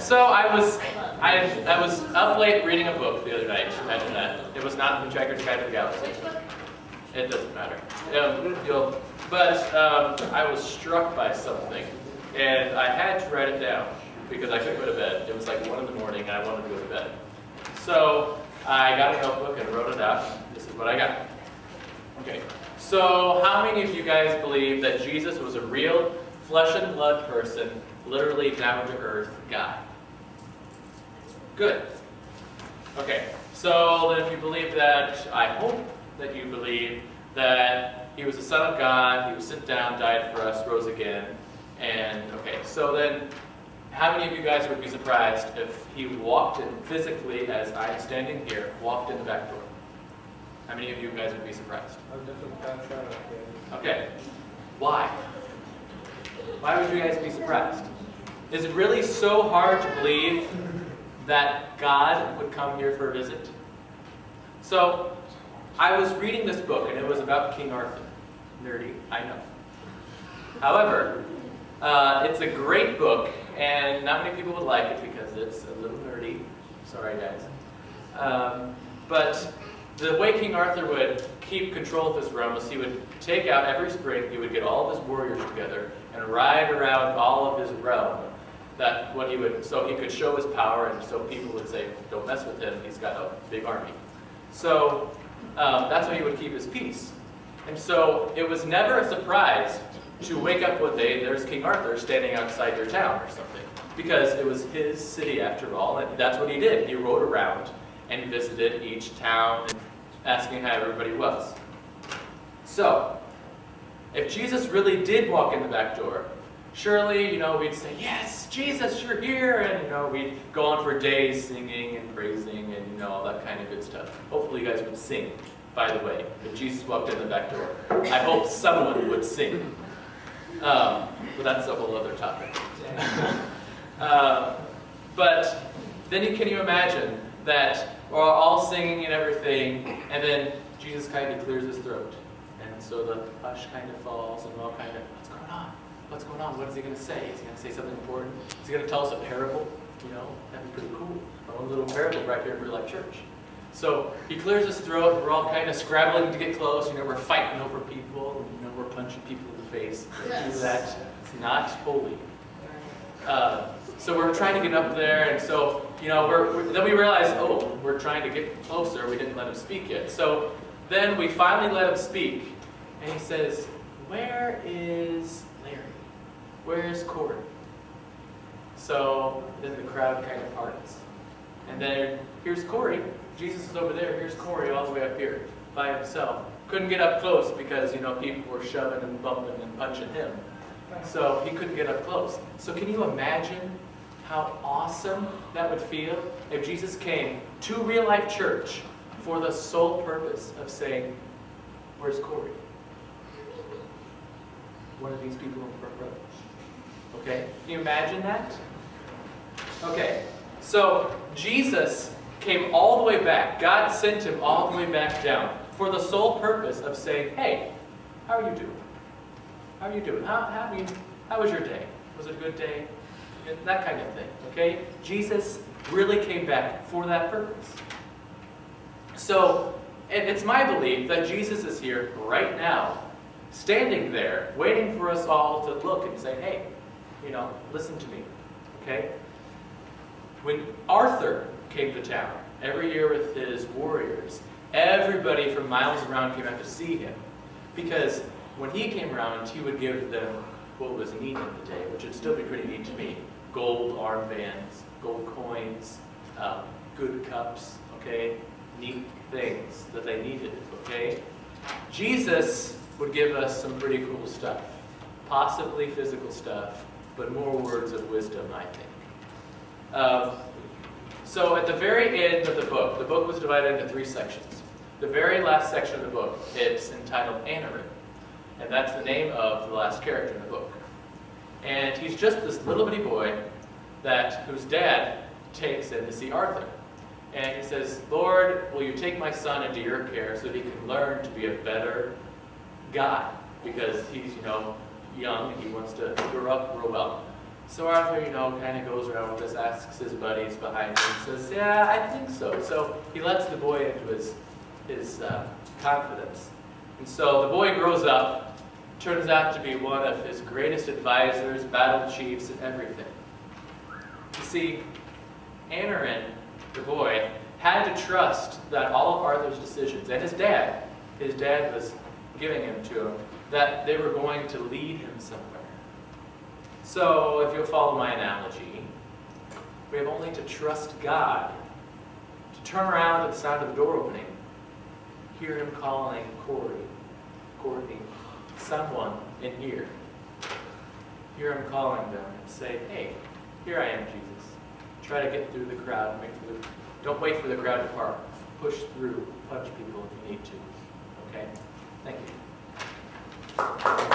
So I was up late reading a book the other night. Imagine that. It was not The Hitchhiker's Guide to the Galaxy. It doesn't matter. I was struck by something, and I had to write it down because I couldn't go to bed. It was like 1 in the morning, and I wanted to go to bed. So I got a notebook and wrote it out. This is what I got. Okay. So how many of you guys believe that Jesus was a real flesh and blood person, literally down-to-earth guy? Good. Okay, so then if you believe that, I hope that you believe that he was the Son of God, he was sent down, died for us, rose again, and okay, so then how many of you guys would be surprised if he walked in physically, as I'm standing here, walked in the back door? How many of you guys would be surprised? Okay, why? Why would you guys be surprised? Is it really so hard to believe that God would come here for a visit? So, I was reading this book, and it was about King Arthur. Nerdy, I know. However, it's a great book, and not many people would like it because it's a little nerdy. Sorry, guys. But the way King Arthur would keep control of his realm was he would take out every spring, he would get all of his warriors together and ride around all of his realm. So he could show his power, and so people would say, don't mess with him, he's got a big army. So that's how he would keep his peace. And so it was never a surprise to wake up one day, there's King Arthur standing outside your town or something. Because it was his city after all, and that's what he did. He rode around and visited each town, asking how everybody was. So, if Jesus really did walk in the back door, surely, we'd say, yes, Jesus, you're here, and, we'd go on for days singing and praising and, all that kind of good stuff. Hopefully you guys would sing, by the way, if Jesus walked in the back door. I hope someone would sing. But that's a whole other topic. But then can you imagine that we're all singing and everything, and then Jesus kind of clears his throat. And so the hush kind of falls, and we're all kind of, what's going on? What's going on? What is he going to say? Is he going to say something important? Is he going to tell us a parable? That'd be pretty cool. Our own little parable right here at Real Life Church. So he clears his throat, and we're all kind of scrabbling to get close. We're fighting over people, and, we're punching people in the face. Yes. Do that. It's not holy. So we're trying to get up there, and so, then we realize, oh, we're trying to get closer. We didn't let him speak yet. So then we finally let him speak, and he says, where is Larry? Where's Corey? So then the crowd kind of parts. And then here's Corey. Jesus is over there. Here's Corey all the way up here by himself. Couldn't get up close because, people were shoving and bumping and punching him. So he couldn't get up close. So can you imagine how awesome that would feel if Jesus came to Real Life Church for the sole purpose of saying, where's Corey? One of these people in the front row. Okay, can you imagine that? Okay, so Jesus came all the way back. God sent him all the way back down for the sole purpose of saying, hey, how are you doing? How are you doing? How was your day? Was it a good day? That kind of thing, okay? Jesus really came back for that purpose. So, it's my belief that Jesus is here right now, standing there, waiting for us all to look and say, hey, listen to me, okay? When Arthur came to town, every year with his warriors, everybody from miles around came out to see him. Because when he came around, he would give them what was neat in the day, which would still be pretty neat to me. Gold armbands, gold coins, good cups, okay? Neat things that they needed, okay? Jesus would give us some pretty cool stuff. Possibly physical stuff, but more words of wisdom, I think. So at the very end of the book was divided into 3 sections. The very last section of the book, it's entitled Anarin. And that's the name of the last character in the book. And he's just this little bitty boy whose dad takes him to see Arthur. And he says, Lord, will you take my son into your care so that he can learn to be a better guy? Because he's, young and he wants to grow up real well. So Arthur, kind of goes around with this, asks his buddies behind him, and says, yeah, I think so. So he lets the boy into his confidence. And so the boy grows up, turns out to be one of his greatest advisors, battle chiefs, and everything. You see, Aneurin, the boy, had to trust that all of Arthur's decisions, and his dad was giving him to him, that they were going to lead him somewhere. So, if you'll follow my analogy, we have only to trust God, to turn around at the sound of the door opening, hear him calling Courtney, someone in here. Hear him calling them and say, hey, here I am, Jesus. Try to get through the crowd. Don't wait for the crowd to part. Push through, punch people if you need to. Okay? Thank you.